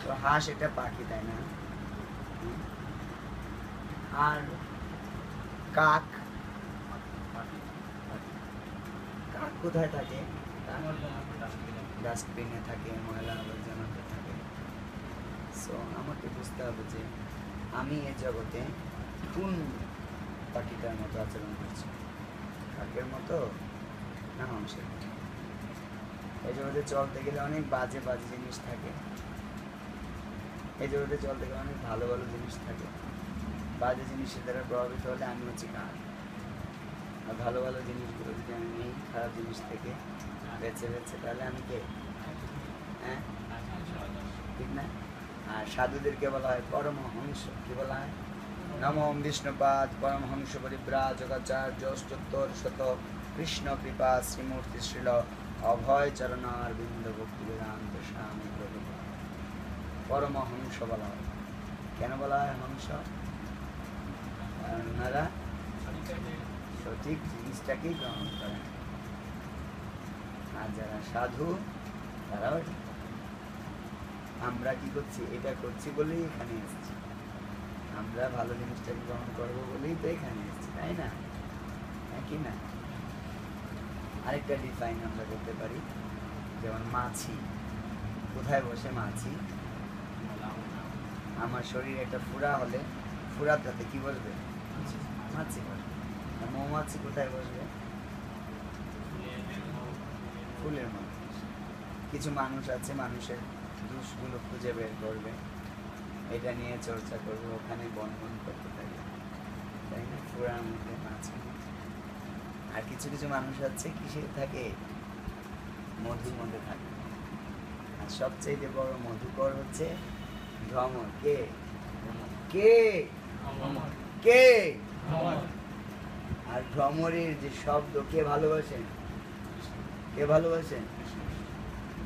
তো হাঁস এটা পাখি, তাই না? আর কাক, কাক কোথায় থাকে? ডাস্টবিনে থাকে, ময়লা আবর্জনাতে থাকে। সো আমাকে বুঝতে হবে যে আমি এ জগতে কোন পাখিটার মতো আচরণ করছি, কাকের মতো না মানুষের মতো। এই জগতে চলতে গেলে অনেক বাজে বাজে জিনিস থাকে, এই জগতে চলতে গেলে অনেক ভালো ভালো জিনিস থাকে। বাজে জিনিসের দ্বারা প্রভাবিত হলে আমি হচ্ছি কাক, আর ভালো ভালো জিনিসগুলো যদি আমি নেই খারাপ জিনিস থেকে বেছে বেছে, তাহলে আমি কে? হ্যাঁ, ঠিক না? আর সাধুদেরকে বলা হয় পরমহংস। কি বলা হয়? নমঃ বিষ্ণুপাদ পরমহংস পরিব্রাজকাচার্য চত্বর শত কৃষ্ণ কৃপা শ্রীমূর্তি শ্রীল অভয় চরণার বিন্দ ভক্তি বেদান্ত স্বামী প্রভুপাদ। পরমহংস বলা হয়। কেন বলা হয় হংস? কারণ ওনারা সঠিক জিনিসটাকেই গ্রহণ করেন। আর যারা সাধু তারাও, আমরা কি করছি? এটা করছি বলেই এখানে এসেছি, আমরা ভালো জিনিসটাকে গ্রহণ করবো বলেই তো এখানে এসেছি, তাই না? কি না? আরেকটা ডিফাইন আমরা করতে পারি, যেমন মাছি কোথায় বসে? মাছি, আমার শরীরে একটা ফুরা হলে ফুরাটাতে কি বসবে? মাছি বসবে। আর মৌমাছি কোথায় বসবে? ফুলের মধ্যে। কিছু মানুষ আছে, মানুষের দোষগুলো খুঁজে বের করবে, এটা নিয়ে চর্চা করবে, ওখানে বনবন করতে থাকবে, তাই না? ফুরার মধ্যে মাছি। আর কিছু কিছু মানুষ আছে কিসে থাকে? মধুর মধ্যে থাকে। আর সবচেয়ে বড় মধুকর হচ্ছে ভ্রমর। কে কে কে? আর ভ্রমরের যে শব্দ কে ভালোবাসেন? কে ভালোবাসেন?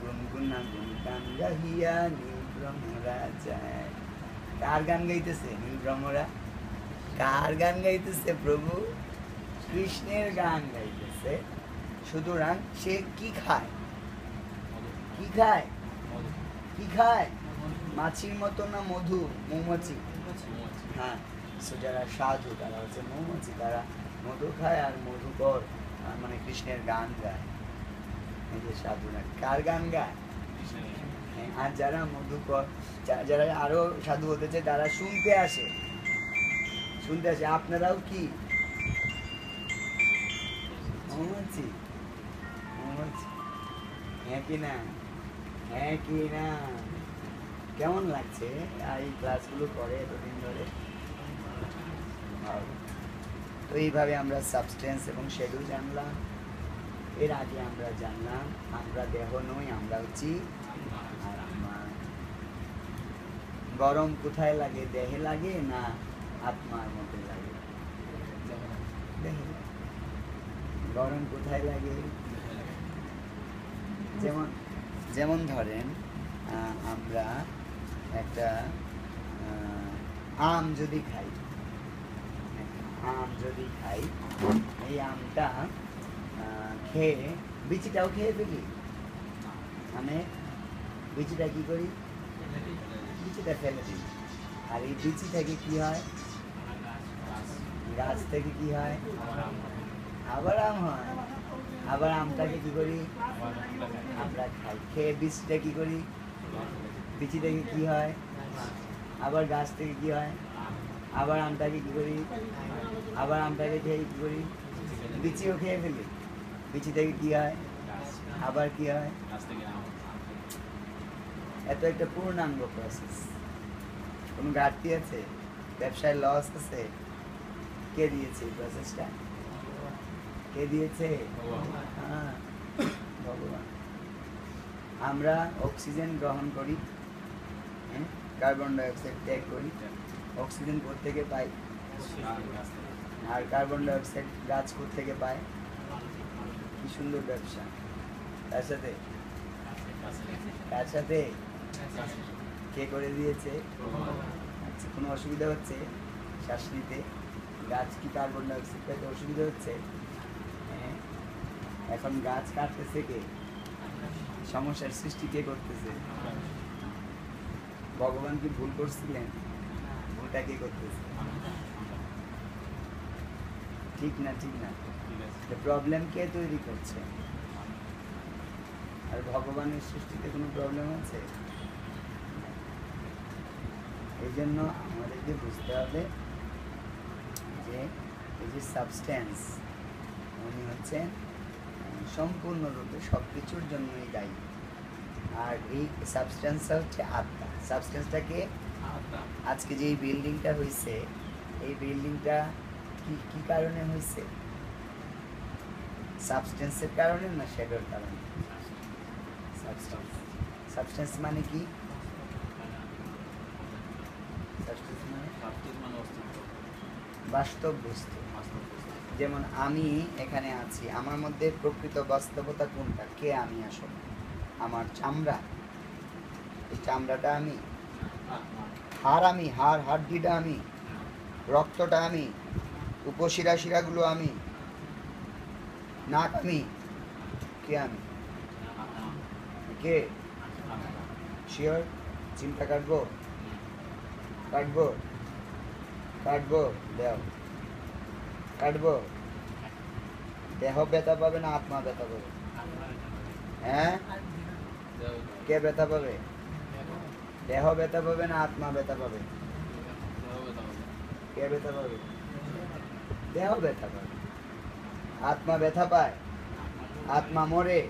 গুনগুনা গুনগান গাহিয়া নীল ভ্রমরা যায়। কার গান গাইতেছে নীল ভ্রমরা? কার গান গাইতেছে? প্রভু কৃষ্ণের গান গাইতেছে। সুতরাং সে কি খায়? কি খায়? কি খায়? মাছির মতো না মধু? মৌমাছি। হ্যাঁ, যারা সাধু তারা হচ্ছে মৌমাছি, তারা মধু খায় আর মধুকর মানে কৃষ্ণের গান গায়। এই যে সাধুরা কার গান গায়? আর যারা মধুকর, যারা আরো সাধু হতে চায় তারা শুনতে আসে, শুনতে আসে। আপনারাও কি মৌমাছি? মৌমাছি, হ্যাঁ কি না? হ্যাঁ কি না? কেমন লাগছে এই ক্লাসগুলো করে এতদিন ধরে? তো এইভাবে আমরা সাবস্টেন্স এবং শেডু জানলাম। এর আগে আমরা জানলাম আমরা দেহ নই, আমরা হচ্ছি আত্মা। গরম কোথায় লাগে? দেহে লাগে না আত্মার মধ্যে লাগে? দেহে। গরম কোথায় লাগে? যেমন যেমন ধরেন আমরা একটা আম যদি খাই, এই আমটা খেয়ে বিচিটাও খেয়ে ফেলি। আমি বিচিটা কি করি? বিচিটা ফেলে দিই। আর এই বিচি থেকে কি হয়? গাছ থেকে কি হয়? আবার আম হয়। আবার আমটাকে কি করি? আমরা খাই। খেয়ে বীজটা কি করি? বিচি থেকে কি হয়? আবার গাছ থেকে কি হয়? আবার আমটাকে কি করি? আবার আমটাকে খেয়ে কি করি? বিচিও খেয়ে ফেলি। বিচি থেকে কি হয়? আবার কি হয়? এত একটা পূর্ণাঙ্গ প্রসেস। কোনো ঘাটতি আছে? ব্যবসায় লস আছে? কে দিয়েছে এই প্রসেসটা? কে দিয়েছে? হ্যাঁ, ভগবান। আমরা অক্সিজেন গ্রহণ করি, কার্বন ডাইঅক্সাইড ত্যাগ করি। অক্সিজেন কোত্থেকে পাই? আর কার্বন ডাইঅক্সাইড গাছ কোত্থেকে পায়? কি সুন্দর ব্যবসা। তার সাথে কার সাথে? কে করে দিয়েছে? আচ্ছা, কোনো অসুবিধা হচ্ছে শ্বাস নিতে? গাছ কি কার্বন ডাইঅক্সাইড পেতে অসুবিধা হচ্ছে? এখন গাছ কাটতেছে কে? সমস্যার সৃষ্টি কে করতেছে? ভগবান কি ভুল করছিলেন? ভুলটা কে করতেছে? ঠিক না, ঠিক না? প্রবলেম কে তৈরি করছে? আর ভগবানের সৃষ্টিতে কোনো প্রবলেম আছে? এই জন্য আমাদেরকে বুঝতে হবে যে এই যে সাবস্ট্যান্স, উনি হচ্ছেন সম্পূর্ণরূপে সব কিছুর জন্যই দায়ী। আর এই সাবস্ট্যান্সটা হচ্ছে আত্মা। সাবস্ট্যান্সটাকে আজকে যে এই বিল্ডিংটা হয়েছে, এই বিল্ডিংটা কি কারণে হয়েছে? সাবস্ট্যান্সের কারণে না শ্যাডোর কারণে? সাবস্ট্যান্স মানে কি? বাস্তব বস্তু। যেমন আমি এখানে আছি, আমার মধ্যে প্রকৃত বাস্তবতা কোনটা? কে আমি আসলে? আমার চামড়া, এই চামড়াটা আমি, হাড় আমি, হাড়টিটা আমি, রক্তটা আমি, উপশিরা শিরাগুলো আমি, নাক আমি, কে আমি? কে? শিওর? চিন্তা কাটবো? কাটবো? কাটবো? দেও কাটবো? দেহ ব্যথা পাবে না আত্মা ব্যথা পাবে? হ্যাঁ, কে ব্যথা পাবে? দেহ ব্যথা পাবে না আত্মা ব্যথা পাবে? কে ব্যথা পাবে? দেহ ব্যথা পাবে। আত্মা ব্যথা পায়? আত্মা মরে?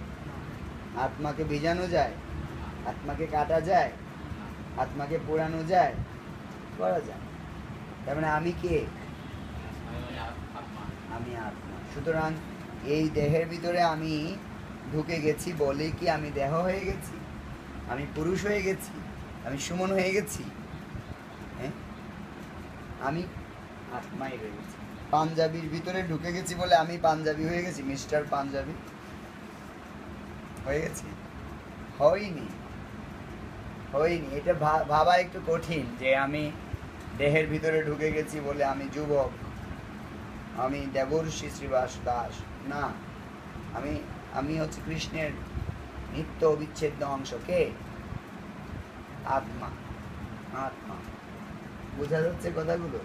আত্মাকে ভিজানো যায়? আত্মাকে কাটা যায়? আত্মাকে পোড়ানো যায়? করা যায়। তার মানে আমি কে? আমি আত্মা। সুতরাং এই দেহের ভিতরে আমি ঢুকে গেছি বলে কি আমি দেহ হয়ে গেছি? আমি পুরুষ হয়ে গেছি? আমি সুমন হয়ে গেছি? হ্যাঁ, আমি আত্মাই হয়ে গেছি। পাঞ্জাবির ভিতরে ঢুকে গেছি বলে আমি পাঞ্জাবি হয়ে গেছি? মিস্টার পাঞ্জাবি হয়ে গেছি? হয়নি, হয়নি। এটা ভাবা একটু কঠিন যে আমি দেহের ভিতরে ঢুকে গেছি বলে আমি যুবক, আমি দেবর্ষি শ্রীবাস দাস। না, আমি হচ্ছে কৃষ্ণের নিত্য অবিচ্ছেদ্য অংশ। কে? আত্মা। আত্মা। বোঝা যাচ্ছে কথাগুলো?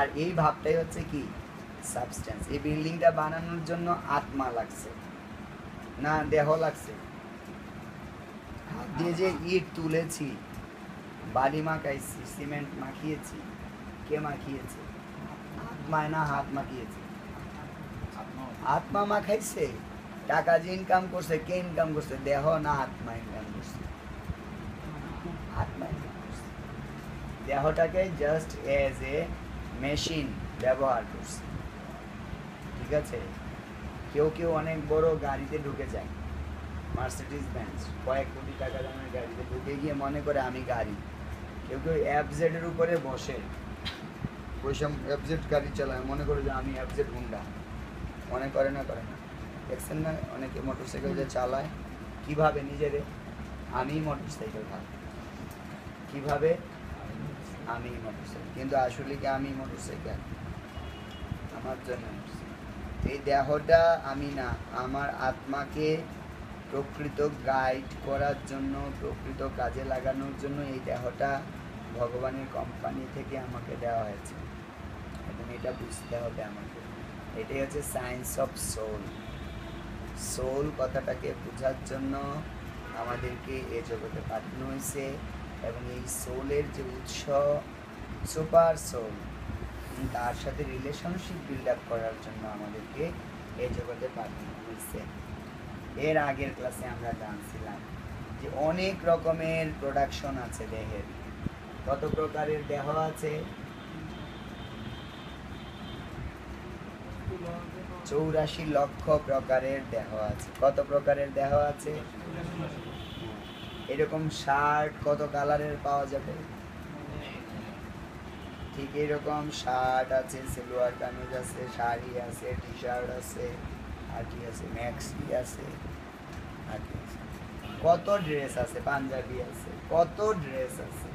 আর এই ভাবটাই হচ্ছে কি সাবস্ট্যান্স। এই বিল্ডিংটা বানানোর জন্য আত্মা লাগছে না দেহ লাগছে? হাত দিয়ে যে ইট তুলেছি, বালি মাখাইছি, সিমেন্ট মাখিয়েছি, কে মাখিয়েছে? আত্মায় না হাত মাখিয়েছে? আত্মা মাখাইছে। টাকা যে ইনকাম করছে, কে ইনকাম করছে? দেহ না আত্মা ইনকাম করছে? আত্মা ইনকাম করছে। দেহটাকে জাস্ট এজ এ মেশিন ব্যবহার করছে। ঠিক আছে? কেউ কেউ অনেক বড় গাড়িতে ঢুকে যায়, মার্সিডিজ বেঞ্জ, কয়েক কোটি টাকা দামের গাড়িতে ঢুকে গিয়ে মনে করে আমি গাড়ি। কেউ কেউ এফজেড এর উপরে বসে, ওইসব এফজেড গাড়ি চালায়, মনে করে যে আমি এফজেড হুন্ডা। মনে করে না? করে না? দেখছেন না অনেকে মোটরসাইকেল যে চালায়, কিভাবে নিজেরে আমি মোটরসাইকেল ভাব, কিভাবে আমি মোটরসাইকেল, কিন্তু আসলে কি আমি মোটরসাইকেল? আমার জন্য এই দেহটা আমি না, আমার আত্মাকে প্রকৃত গাইড করার জন্য, প্রকৃত কাজে লাগানোর জন্য এই দেহটা ভগবানের কোম্পানি থেকে আমাকে দেওয়া হয়েছে, এবং এটা বুঝতে হবে আমাকে। এটাই হচ্ছে সায়েন্স অফ সোল। সোল কথাটাকে বোঝার জন্য আমাদেরকে এ জগতে পাঠানো হয়েছে, এবং এই সোলের যে উৎস সুপার সোল, তার সাথে রিলেশনশিপ বিল্ড আপ করার জন্য আমাদেরকে এই জগতে পাঠানো হয়েছে। এর আগের ক্লাসে আমরা জানছিলাম যে অনেক রকমের প্রোডাকশন আছে দেহের। কত প্রকারের দেহ আছে? 84 লক্ষ প্রকারের দেহ আছে। কত প্রকারের দেহ আছে? এরকম শার্ট কত কালারের পাওয়া যাবে? ঠিক এরকম শার্ট আছে, সালোয়ার কামিজ আছে, শাড়ি আছে, টি শার্ট আছে, আর কি আছে, ম্যাক্সি আছে, আর কি আছে, কত ড্রেস আছে, পাঞ্জাবি আছে, কত ড্রেস আছে।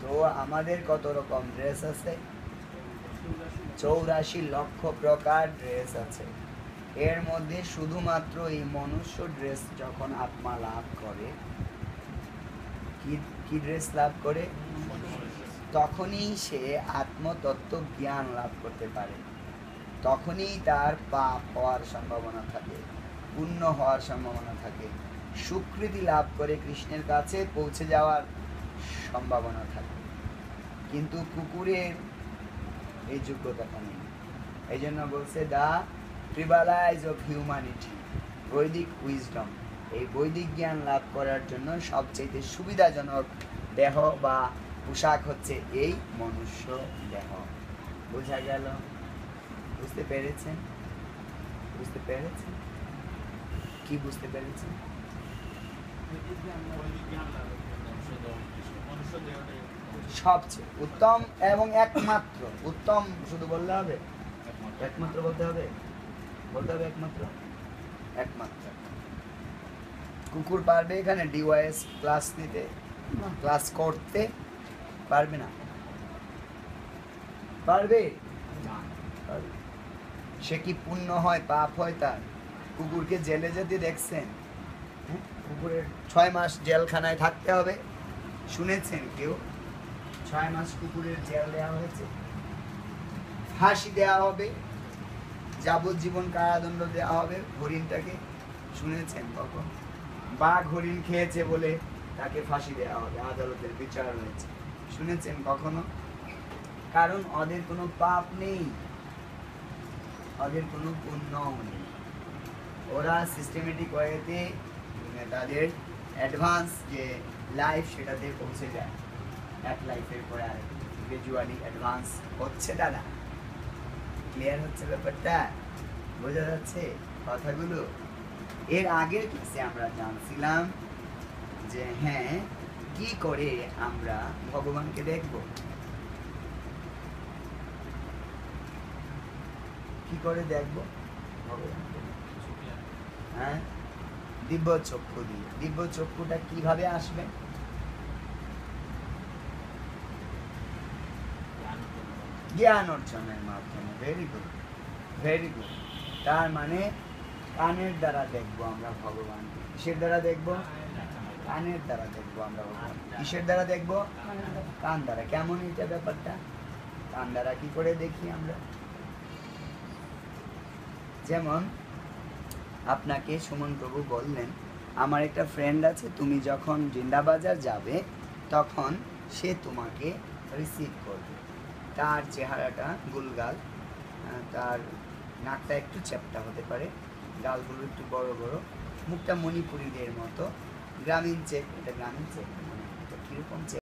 তো আমাদের কত রকম ড্রেস আছে? 84 লক্ষ প্রকার ড্রেস আছে। এর মধ্যে শুধুমাত্র এই মনুষ্য ড্রেস যখন আত্মা লাভ করে, কি কি ড্রেস লাভ করে? তখনই সে আত্মতত্ত্ব জ্ঞান লাভ করতে পারে, তখনই তার পাপ হওয়ার সম্ভাবনা থাকে, পুণ্য হওয়ার সম্ভাবনা থাকে, স্বীকৃতি লাভ করে কৃষ্ণের কাছে পৌঁছে যাওয়ার সম্ভাবনা থাকে। কিন্তু কুকুরের এই যোগ্যতাটা নেই। এই জন্য বলছে দ্য ট্রিবালাইজ অফ হিউম্যানিটি, বৈদিক উইজডম। এই বৈদিক জ্ঞান লাভ করার জন্য সবচেয়ে সুবিধাজনক দেহ বা পোশাক হচ্ছে এই মনুষ্য দেহ। বোঝা গেল? বুঝতে পেরেছেন? বুঝতে পেরেছেন? কি বুঝতে পেরেছেন? সবচেয়ে উত্তম এবং একমাত্র। উত্তম শুধু বললে হবে? একমাত্র বলতে হবে? বলতে হবে একমাত্র? একমাত্র। কুকুর পারবে এখানে ডিওয়াইএস ক্লাস নিতে, ক্লাস করতে পারবে না? পারবে? সে কি পুণ্য হয়, পাপ হয় তার? কুকুরকে জেলে যেতে দেখছেন? কুকুরের 6 মাস জেলখানায় থাকতে হবে, শুনেছেন কেউ? 6 মাস কুকুরের জেল দেওয়া হয়েছে, ফাঁসি দেওয়া হবে, যাবজ্জীবন কারাদণ্ড দেওয়া হবে হরিণটাকে, শুনেছেন কখন? বাঘ হরিণ খেয়েছে বলে তাকে ফাঁসি দেওয়া হবে, আদালতের বিচার হয়েছে, শুনেছেন কখনো? কারণ ওদের কোনো পাপ নেই, ওদের কোনো পুণ্যও নেই। ওরা সিস্টেমেটিক ওয়েতে তাদের অ্যাডভান্স যে লাইফ সেটাতে পৌঁছে যায়, এক লাইফের পরে আর গ্রাজুয়ালি অ্যাডভান্স হচ্ছে। দাদা ক্লিয়ার হচ্ছে ব্যাপারটা? বোঝা যাচ্ছে কথাগুলো? এর আগের ক্লাসে আমরা জানছিলাম যে হ্যাঁ, কি করে আমরা ভগবানকে দেখব, কি করে দেখব ভগবানকে? হ্যাঁ, দিব্য চক্ষু দিয়ে। দিব্য চক্ষুটা কিভাবে আসবে? জ্ঞান অর্জনের মাধ্যমে। Very good, very good. তার মানে কানের দ্বারা দেখবো আমরা ভগবানকে। কিসের দ্বারা দেখবো? কানের দ্বারা দেখবো আমরা ভগবান। কিসের দ্বারা দেখবো? কান দ্বারা। কেমন এটা ব্যাপারটা? কান দ্বারা কি করে দেখি আমরা? যেমন আপনাকে সুমন প্রভু বললেন, আমার একটা ফ্রেন্ড আছে, তুমি যখন জিন্দাবাজার যাবে তখন সে তোমাকে রিসিভ করবে। তার চেহারাটা গুলগাল, তার নাকটা একটু চ্যাপ্টা হতে পারে, গালগুলো একটু বড় বড়, মুখটা মণিপুরীদের মতো, গ্রামীণ চেক। এটা গ্রামীণ চেক, মানে এটা কীরকম চেক?